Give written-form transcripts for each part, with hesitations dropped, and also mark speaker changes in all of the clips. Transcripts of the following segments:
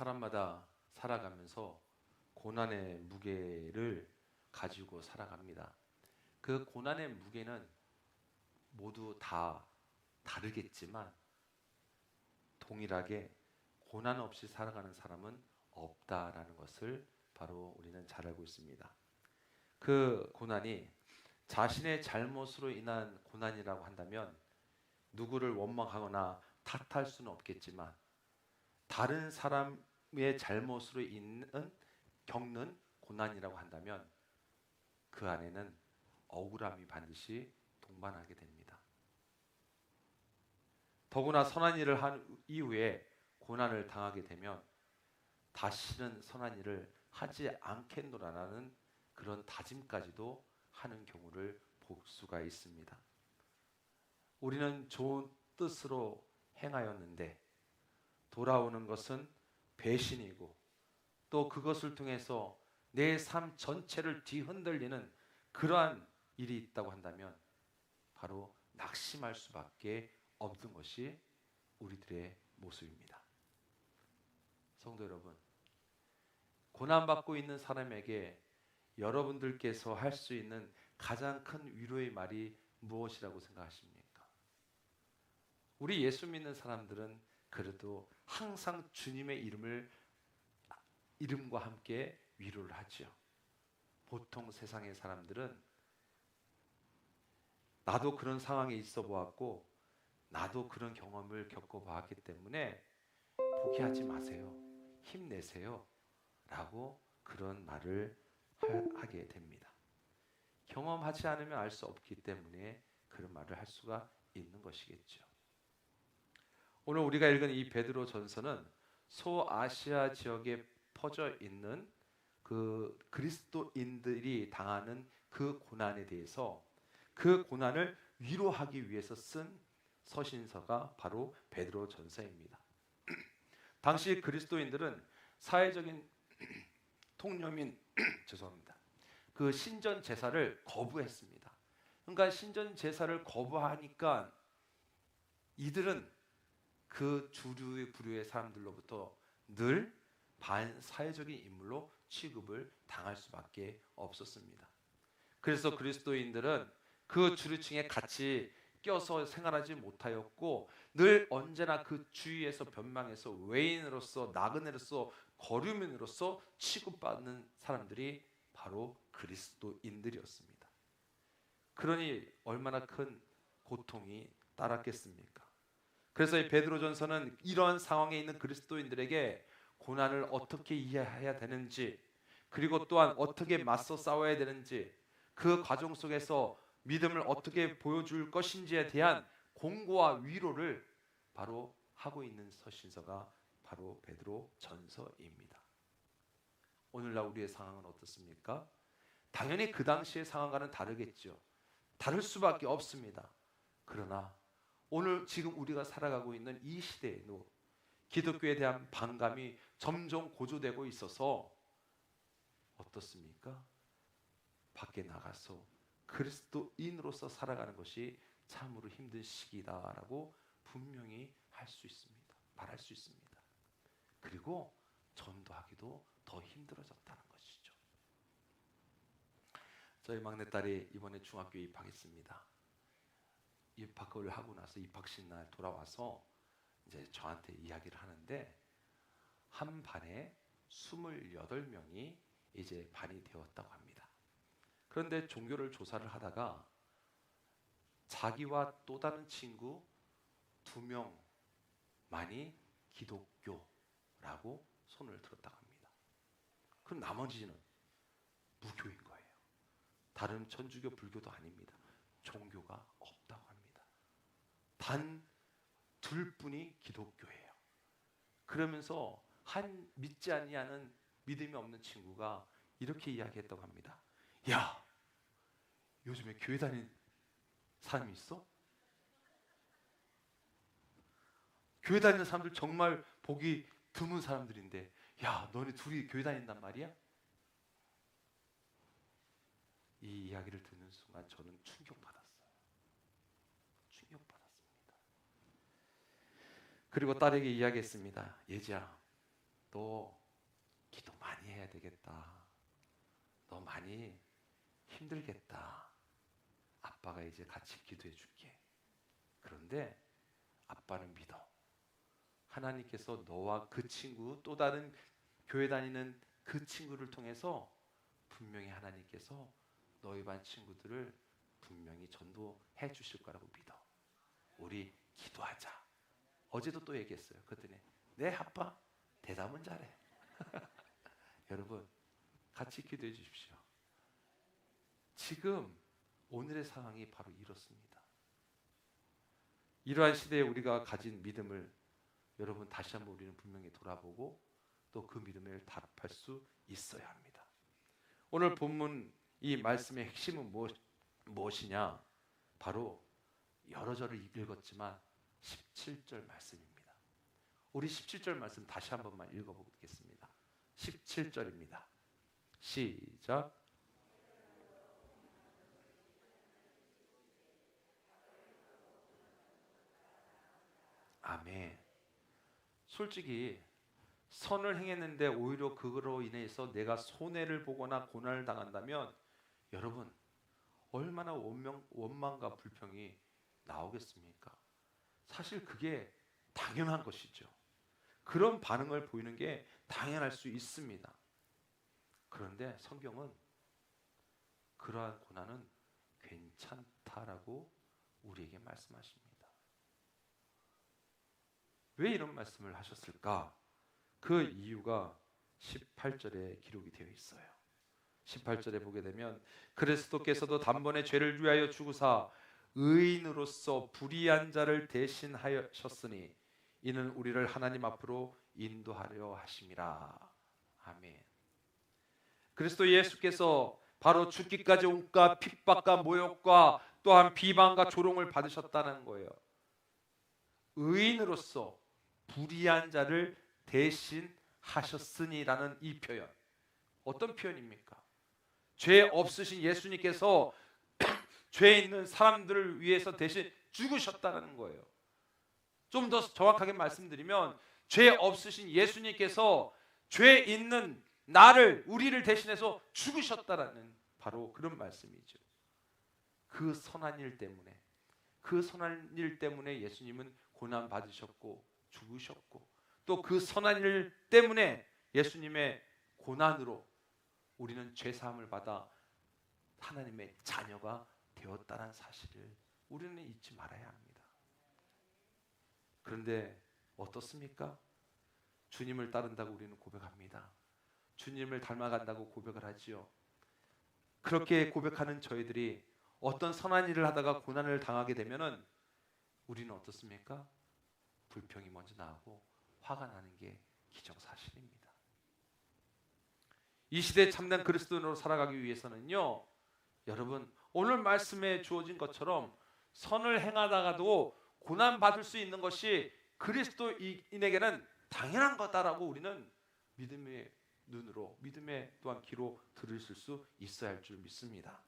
Speaker 1: 사람마다 살아가면서 고난의 무게를 가지고 살아갑니다. 그 고난의 무게는 모두 다 다르겠지만 동일하게 고난 없이 살아가는 사람은 없다라는 것을 바로 우리는 잘 알고 있습니다. 그 고난이 자신의 잘못으로 인한 고난이라고 한다면 누구를 원망하거나 탓할 수는 없겠지만 다른 사람의 잘못으로 겪는 고난이라고 한다면 그 안에는 억울함이 반드시 동반하게 됩니다. 더구나 선한 일을 한 이후에 고난을 당하게 되면 다시는 선한 일을 하지 않겠노라는 그런 다짐까지도 하는 경우를 볼 수가 있습니다. 우리는 좋은 뜻으로 행하였는데 돌아오는 것은 배신이고 또 그것을 통해서 내 삶 전체를 뒤흔들리는 그러한 일이 있다고 한다면 바로 낙심할 수밖에 없는 것이 우리들의 모습입니다. 성도 여러분, 고난받고 있는 사람에게 여러분들께서 할 수 있는 가장 큰 위로의 말이 무엇이라고 생각하십니까? 우리 예수 믿는 사람들은 그래도 항상 주님의 이름과 함께 위로를 하죠. 보통 세상의 사람들은 나도 그런 상황에 있어 보았고 나도 그런 경험을 겪어보았기 때문에 포기하지 마세요. 힘내세요. 라고 그런 말을 하게 됩니다. 경험하지 않으면 알 수 없기 때문에 그런 말을 할 수가 있는 것이겠죠. 오늘 우리가 읽은 이 베드로 전서는 소아시아 지역에 퍼져 있는 그 그리스도인들이 당하는 그 고난에 대해서 그 고난을 위로하기 위해서 쓴 서신서가 바로 베드로 전서입니다. 당시 그리스도인들은 사회적인 통념인 죄송합니다. 그 신전 제사를 거부했습니다. 그러니까 신전 제사를 거부하니까 이들은 그 주류의 부류의 사람들로부터 늘 반사회적인 인물로 취급을 당할 수밖에 없었습니다. 그래서 그리스도인들은 그 주류층에 같이 껴서 생활하지 못하였고 늘 언제나 그 주위에서 변방에서 외인으로서 나그네로서 거류민으로서 취급받는 사람들이 바로 그리스도인들이었습니다. 그러니 얼마나 큰 고통이 따랐겠습니까? 그래서 이 베드로전서는 이러한 상황에 있는 그리스도인들에게 고난을 어떻게 이해해야 되는지 그리고 또한 어떻게 맞서 싸워야 되는지 그 과정 속에서 믿음을 어떻게 보여줄 것인지에 대한 공고와 위로를 바로 하고 있는 서신서가 바로 베드로 전서입니다. 오늘날 우리의 상황은 어떻습니까? 당연히 그 당시의 상황과는 다르겠죠. 다를 수밖에 없습니다. 그러나 오늘 지금 우리가 살아가고 있는 이 시대에도 기독교에 대한 반감이 점점 고조되고 있어서 어떻습니까? 밖에 나가서 그리스도인으로서 살아가는 것이 참으로 힘든 시기다라고 분명히 할 수 있습니다. 말할 수 있습니다. 그리고 전도하기도 더 힘들어졌다는 것이죠. 저희 막내딸이 이번에 중학교에 입학했습니다. 입학을 하고 나서 입학식 날 돌아와서 이제 저한테 이야기를 하는데 한 반에 28명이 이제 반이 되었다고 합니다. 그런데 종교를 조사를 하다가 자기와 또 다른 친구 2명만이 기독교라고 손을 들었다고 합니다. 그럼 나머지는 무교인 거예요. 다른 천주교, 불교도 아닙니다. 종교가 없다고 합니다. 단 2분이 기독교예요. 그러면서 한 믿지 아니하는 믿음이 없는 친구가 이렇게 이야기했다고 합니다. 야, 요즘에 교회 다니는 사람이 있어? 교회 다니는 사람들 정말 보기 드문 사람들인데 야, 너네 둘이 교회 다닌단 말이야? 이 이야기를 듣는 순간 저는 충격받았어요. 충격받았습니다. 그리고 딸에게 이야기했습니다. 예지야, 너 기도 많이 해야 되겠다. 너 많이 힘들겠다. 아빠가 이제 같이 기도해 줄게. 그런데 아빠는 믿어. 하나님께서 너와 그 친구, 또 다른 교회 다니는 그 친구를 통해서 분명히 하나님께서 너희 반 친구들을 분명히 전도해 주실 거라고 믿어. 우리 기도하자. 어제도 또 얘기했어요. 그랬더니 네 아빠, 대답은 잘해. 여러분 같이 기도해 주십시오. 지금 오늘의 상황이 바로 이렇습니다. 이러한 시대에 우리가 가진 믿음을 여러분 다시 한번 우리는 분명히 돌아보고 또 그 믿음을 답할 수 있어야 합니다. 오늘 본문 이 말씀의 핵심은 무엇이냐? 바로 여러 절을 읽었지만 17절 말씀입니다. 우리 17절 말씀 다시 한 번만 읽어보겠습니다. 17절입니다. 시작. 아멘. 솔직히 선을 행했는데 오히려 그거로 인해서 내가 손해를 보거나 고난을 당한다면 여러분 얼마나 원망과 불평이 나오겠습니까? 사실 그게 당연한 것이죠. 그런 반응을 보이는 게 당연할 수 있습니다. 그런데 성경은 그러한 고난은 괜찮다라고 우리에게 말씀하십니다. 왜 이런 말씀을 하셨을까? 그 이유가 18절에 기록이 되어 있어요. 18절에 보게 되면 그리스도께서도 단번에 죄를 위하여 죽으사 의인으로서 불의한 자를 대신하셨으니 이는 우리를 하나님 앞으로 인도하려 하심이라. 아멘. 그리스도 예수께서 바로 죽기까지 온갖 핍박과 모욕과 또한 비방과 조롱을 받으셨다는 거예요. 의인으로서 불의한 자를 대신하셨으니라는 이 표현, 어떤 표현입니까? 죄 없으신 예수님께서 죄 있는 사람들을 위해서 대신 죽으셨다는 거예요. 좀 더 정확하게 말씀드리면 죄 없으신 예수님께서 죄 있는 우리를 대신해서 죽으셨다라는 바로 그런 말씀이죠. 그 선한 일 때문에 예수님은 고난 받으셨고 죽으셨고 또 그 선한 일 때문에 예수님의 고난으로 우리는 죄 사함을 받아 하나님의 자녀가 되었다는 사실을 우리는 잊지 말아야 합니다. 그런데 어떻습니까? 주님을 따른다고 우리는 고백합니다. 주님을 닮아간다고 고백을 하지요. 그렇게 고백하는 저희들이 어떤 선한 일을 하다가 고난을 당하게 되면은 우리는 어떻습니까? 불평이 먼저 나오고 화가 나는 게 기정사실입니다. 이 시대에 참된 그리스도인으로 살아가기 위해서는요, 여러분 오늘 말씀에 주어진 것처럼 선을 행하다가도 고난 받을 수 있는 것이 그리스도인에게는 당연한 거다라고 우리는 믿음의 눈으로, 믿음의 또한 귀로 들으실 수 있어야 할 줄 믿습니다.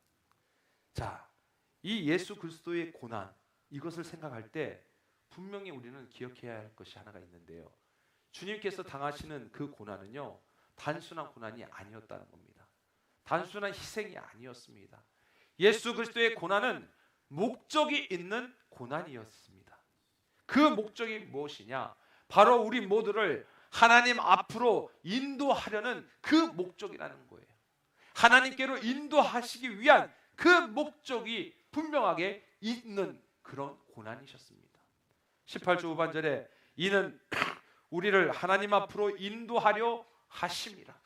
Speaker 1: 자, 이 예수 그리스도의 고난, 이것을 생각할 때 분명히 우리는 기억해야 할 것이 하나가 있는데요. 주님께서 당하시는 그 고난은요, 단순한 고난이 아니었다는 겁니다. 단순한 희생이 아니었습니다. 예수 그리스도의 고난은 목적이 있는 고난이었습니다. 그 목적이 무엇이냐? 바로 우리 모두를 하나님 앞으로 인도하려는 그 목적이라는 거예요. 하나님께로 인도하시기 위한 그 목적이 분명하게 있는 그런 고난이셨습니다. 18절 후반절에 이는 우리를 하나님 앞으로 인도하려 하심이라.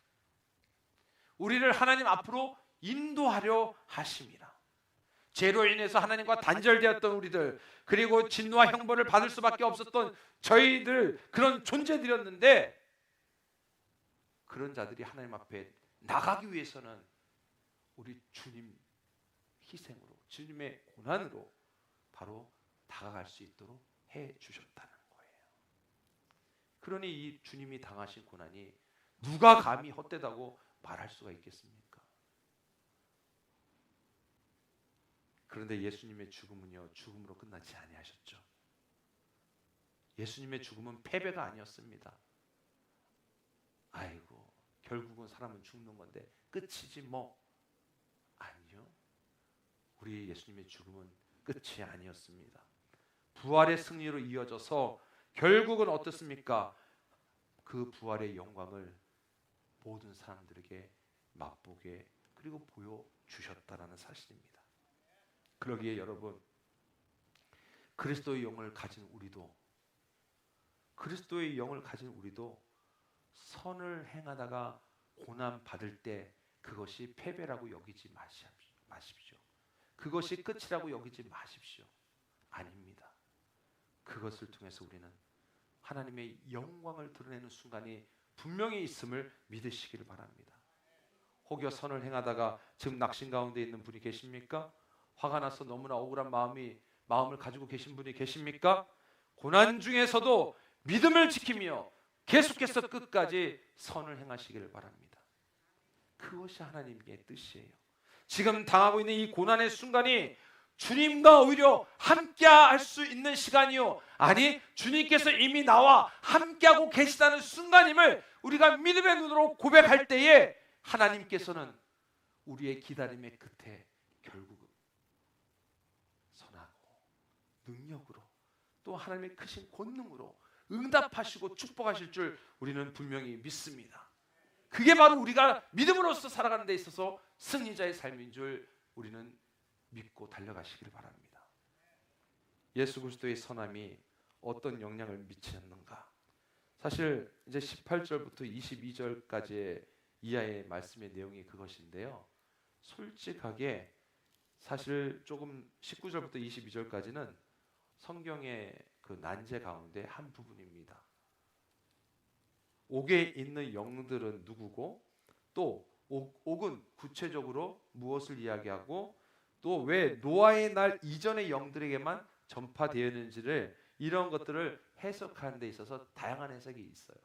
Speaker 1: 우리를 하나님 앞으로 인도하려 하심이라. 죄로 인해서 하나님과 단절되었던 우리들, 그리고 진노와 형벌을 받을 수밖에 없었던 저희들, 그런 존재들이었는데 그런 자들이 하나님 앞에 나가기 위해서는 우리 주님 희생으로, 주님의 고난으로 바로 다가갈 수 있도록 해 주셨다는 거예요. 그러니 이 주님이 당하신 고난이 누가 감히 헛되다고 말할 수가 있겠습니까? 그런데 예수님의 죽음은요, 죽음으로 끝나지 결국은 사람은 죽는 건데 끝이지 뭐. 아니요. 우리 예수님의 죽음은 끝이 아니었습니다. 부활의 승리로 이어져서 결국은 어떻습니까? 그 부활의 영광을 모든 사람들에게 맛보게 그리고 보여주셨다라는 사실입니다. 그러기에 여러분, 그리스도의 영을 가진 우리도 선을 행하다가 고난 받을 때 그것이 패배라고 여기지 마십시오. 그것이 끝이라고 여기지 마십시오. 아닙니다. 그것을 통해서 우리는 하나님의 영광을 드러내는 순간이 분명히 있음을 믿으시기를 바랍니다. 혹여 선을 행하다가 지금 낙심 가운데 있는 분이 계십니까? 화가 나서 너무나 억울한 마음을 가지고 계신 분이 계십니까? 고난 중에서도 믿음을 지키며 계속해서 끝까지 선을 행하시기를 바랍니다. 그것이 하나님의 뜻이에요. 지금 당하고 있는 이 고난의 순간이 주님과 오히려 함께할 수 있는 시간이요, 아니 주님께서 이미 나와 함께하고 계시다는 순간임을 우리가 믿음의 눈으로 고백할 때에 하나님께서는 우리의 기다림의 끝에 결국은 선하고 능력으로 또 하나님의 크신 권능으로 응답하시고 축복하실 줄 우리는 분명히 믿습니다. 그게 바로 우리가 믿음으로써 살아가는 데 있어서 승리자의 삶인 줄 우리는 믿고 달려가시길 바랍니다. 예수 그리스도의 선함이 어떤 영향을 미치는가? 사실 이제 18절부터 22절까지의 이하의 말씀의 내용이 그것인데요. 솔직하게 사실 조금 19절부터 22절까지는 성경의 그 난제 가운데 한 부분입니다. 옥에 있는 영들은 누구고, 또 옥은 구체적으로 무엇을 이야기하고, 또 왜 노아의 날 이전의 영들에게만 전파되었는지를, 이런 것들을 해석하는 데 있어서 다양한 해석이 있어요.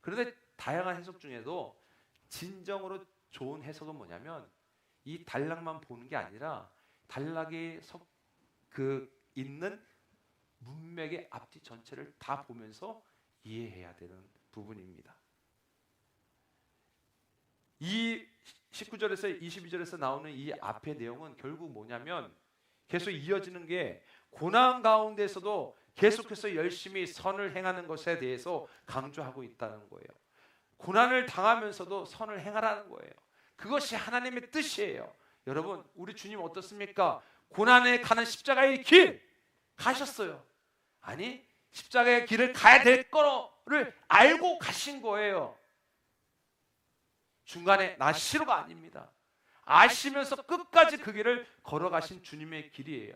Speaker 1: 그런데 다양한 해석 중에도 진정으로 좋은 해석은 뭐냐면, 이 단락만 보는 게 아니라 단락에 있는 문맥의 앞뒤 전체를 다 보면서 이해해야 되는 부분입니다. 이 19절에서 22절에서 나오는 이 앞의 내용은 결국 뭐냐면, 계속 이어지는 게 고난 가운데서도 계속해서 열심히 선을 행하는 것에 대해서 강조하고 있다는 거예요. 고난을 당하면서도 선을 행하라는 거예요. 그것이 하나님의 뜻이에요. 여러분, 우리 주님 어떻습니까? 고난에 가는 십자가의 길 가셨어요. 아니, 십자가의 길을 가야 될 거를 알고 가신 거예요. 중간에 나시로가 아닙니다. 아시면서 끝까지 그 길을 걸어가신 주님의 길이에요.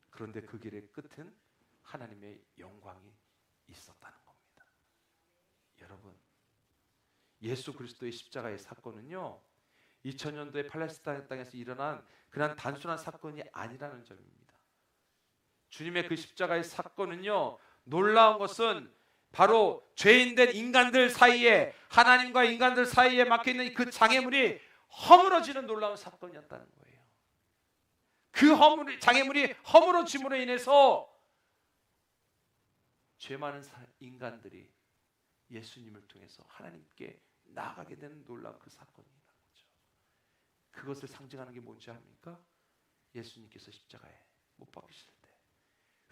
Speaker 1: 그런데 그 길의 끝은 하나님의 영광이 있었다는 겁니다. 여러분, 예수 그리스도의 십자가의 사건은요, 2000년도에 팔레스타인 땅에서 일어난 그냥 단순한 사건이 아니라는 점입니다. 주님의 그 십자가의 사건은요, 놀라운 것은 바로 죄인된 인간들 사이에, 하나님과 인간들 사이에 막혀있는 그 장애물이 허물어지는 놀라운 사건이었다는 거예요. 그 장애물이 허물어짐으로 인해서 죄 많은 인간들이 예수님을 통해서 하나님께 나아가게 되는 놀라운 그 사건이라는 거죠. 그것을 상징하는 게 뭔지 압니까? 예수님께서 십자가에 못 박히실 때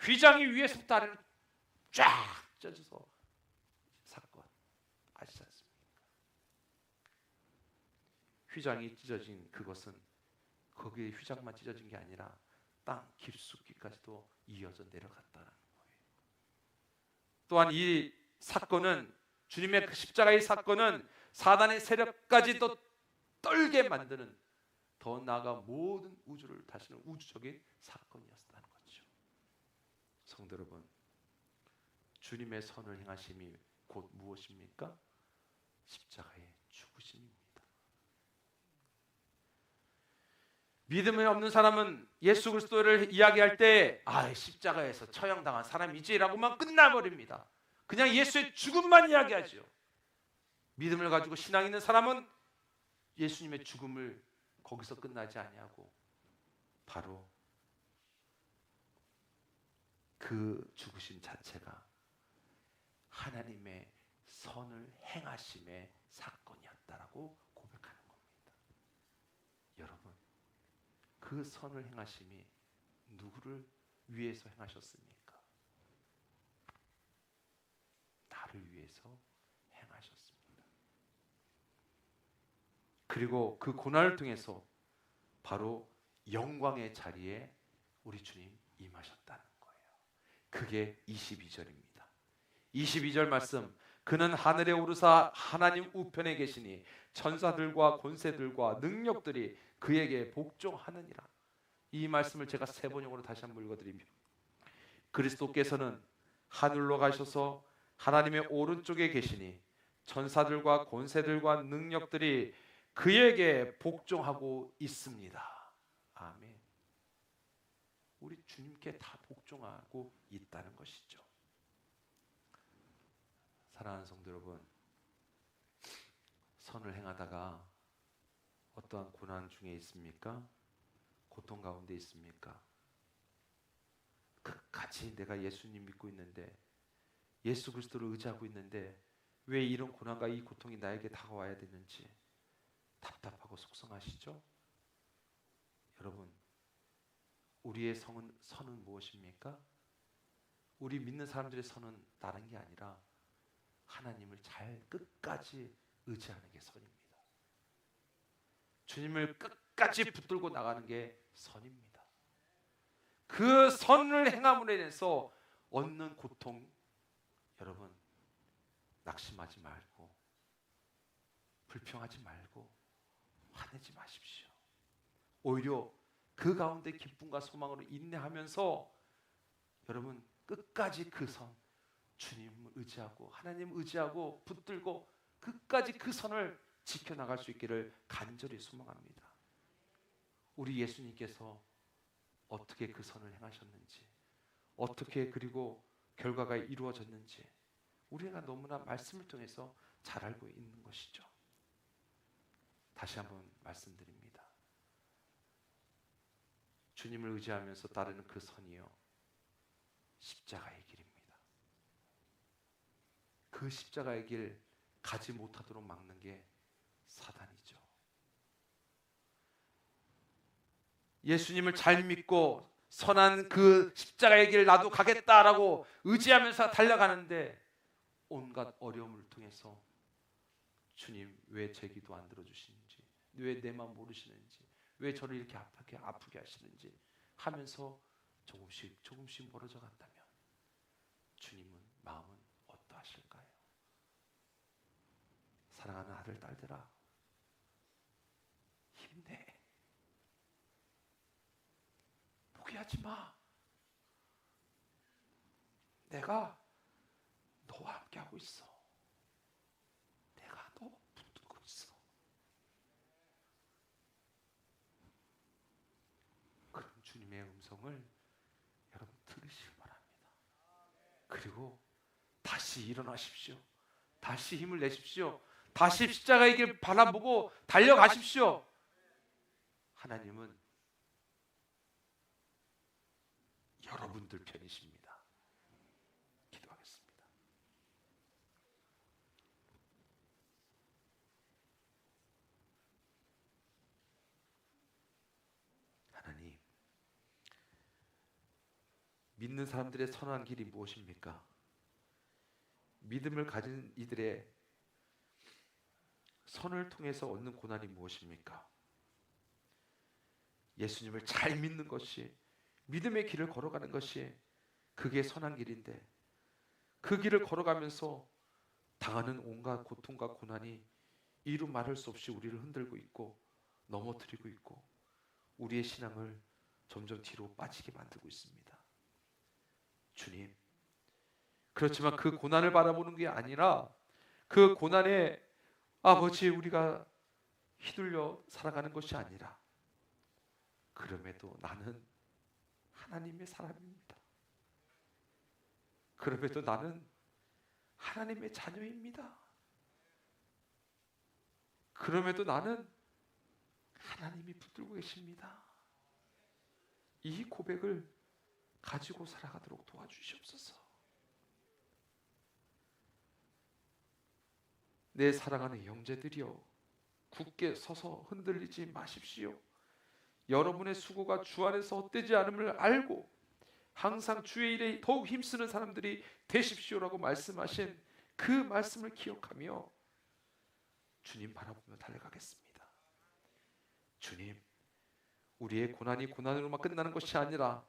Speaker 1: 휘장이 위에서부터 아래로 쫙 찢어져서 사건 아시지 않습니까? 휘장이 찢어진 그것은 거기에 휘장만 찢어진 게 아니라 땅 깊숙이까지도 이어져 내려갔다는 거예요. 또한 이 사건은, 주님의 그 십자가의 사건은 사단의 세력까지도 떨게 만드는, 더 나아가 모든 우주를 다스리는 우주적인 사건이었다는 거죠. 성도 여러분, 주님의 선을 행하심이 곧 무엇입니까? 십자가의 죽으심입니다. 믿음이 없는 사람은 예수 그리스도를 이야기할 때 십자가에서 처형당한 사람이지 라고만 끝나버립니다. 그냥 예수의 죽음만 이야기하죠. 믿음을 가지고 신앙 있는 사람은 예수님의 죽음을 거기서 끝나지 아니하고 바로 그 죽으심 자체가 하나님의 선을 행하심의 사건이었다라고 고백하는 겁니다. 여러분, 그 선을 행하심이 누구를 위해서 행하셨습니까? 나를 위해서 행하셨습니다. 그리고 그 고난을 통해서 바로 영광의 자리에 우리 주님 임하셨다는 거예요. 그게 22절입니다. 22절 말씀, 그는 하늘에 오르사 하나님 우편에 계시니 천사들과 권세들과 능력들이 그에게 복종하느니라. 이 말씀을 제가 세 번역으로 다시 한번 읽어드립니다. 그리스도께서는 하늘로 가셔서 하나님의 오른쪽에 계시니 천사들과 권세들과 능력들이 그에게 복종하고 있습니다. 아멘. 우리 주님께 다 복종하고 있다는 것이죠. 사랑하는 성도 여러분, 선을 행하다가 어떠한 고난 중에 있습니까? 고통 가운데 있습니까? 끝까지 내가 예수님 믿고 있는데, 예수 그리스도를 의지하고 있는데 왜 이런 고난과 이 고통이 나에게 다가와야 되는지 답답하고 속상하시죠? 여러분, 우리의 선은 무엇입니까? 우리 믿는 사람들의 선은 다른 게 아니라 하나님을 잘 끝까지 의지하는 게 선입니다. 주님을 끝까지 붙들고 나가는 게 선입니다. 그 선을 행함으로 인해서 얻는 고통, 여러분, 낙심하지 말고 불평하지 말고 화내지 마십시오. 오히려 그 가운데 기쁨과 소망으로 인내하면서 여러분 끝까지 그 선, 주님을 의지하고 하나님 의지하고 붙들고 끝까지 그 선을 지켜나갈 수 있기를 간절히 소망합니다. 우리 예수님께서 어떻게 그 선을 행하셨는지, 어떻게 그리고 결과가 이루어졌는지 우리가 너무나 말씀을 통해서 잘 알고 있는 것이죠. 다시 한번 말씀드립니다. 주님을 의지하면서 따르는 그 선이요, 십자가의 길입니다. 그 십자가의 길 가지 못하도록 막는 게 사단이죠. 예수님을 잘 믿고 선한 그 십자가의 길 나도 가겠다라고 의지하면서 달려가는데 온갖 어려움을 통해서 주님 왜 제 기도 안 들어주시는지, 왜 내 마음 모르시는지, 왜 저를 이렇게 아프게 하시는지 하면서 조금씩 멀어져 간다면 주님은 마음은 어떠하실까요? 사랑하는 아들, 딸들아, 힘내. 포기하지 마. 내가 너와 함께 하고 있어. 내가 너 붙들고 있어. 그런 주님의 음성을 여러분 들으시기 바랍니다. 그리고 다시 일어나십시오. 다시 힘을 내십시오. 다시 십자가의 길 바라보고 달려가십시오. 하나님은 여러분들 편이십니다. 기도하겠습니다. 하나님, 믿는 사람들의 선한 길이 무엇입니까? 믿음을 가진 이들의 선을 통해서 얻는 고난이 무엇입니까? 예수님을 잘 믿는 것이, 믿음의 길을 걸어가는 것이 그게 선한 길인데, 그 길을 걸어가면서 당하는 온갖 고통과 고난이 이루 말할 수 없이 우리를 흔들고 있고 넘어뜨리고 있고 우리의 신앙을 점점 뒤로 빠지게 만들고 있습니다. 주님, 그렇지만 그 고난을 바라보는 게 아니라 그 고난에 아버지 우리가 휘둘려 살아가는 것이 아니라, 그럼에도 나는 하나님의 사람입니다. 그럼에도 나는 하나님의 자녀입니다. 그럼에도 나는 하나님이 붙들고 계십니다. 이 고백을 가지고 살아가도록 도와주시옵소서.
Speaker 2: 내 사랑하는 형제들이여, 굳게 서서 흔들리지 마십시오. 여러분의 수고가 주 안에서 헛되지 않음을 알고 항상 주의 일에 더욱 힘쓰는 사람들이 되십시오라고 말씀하신 그 말씀을 기억하며 주님 바라보며 달려가겠습니다. 주님, 우리의 고난이 고난으로만 끝나는 것이 아니라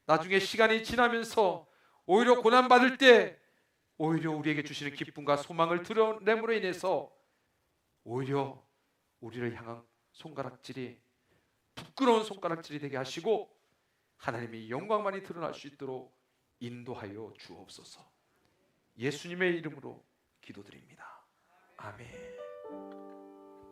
Speaker 2: 나중에 시간이 지나면서 오히려 고난받을 때 오히려 우리에게 주시는 기쁨과 소망을 드러냄으로 인해서 오히려 우리를 향한 손가락질이 부끄러운 손가락질이 되게 하시고 하나님의 영광만이 드러날 수 있도록 인도하여 주옵소서. 예수님의 이름으로 기도드립니다. 아멘.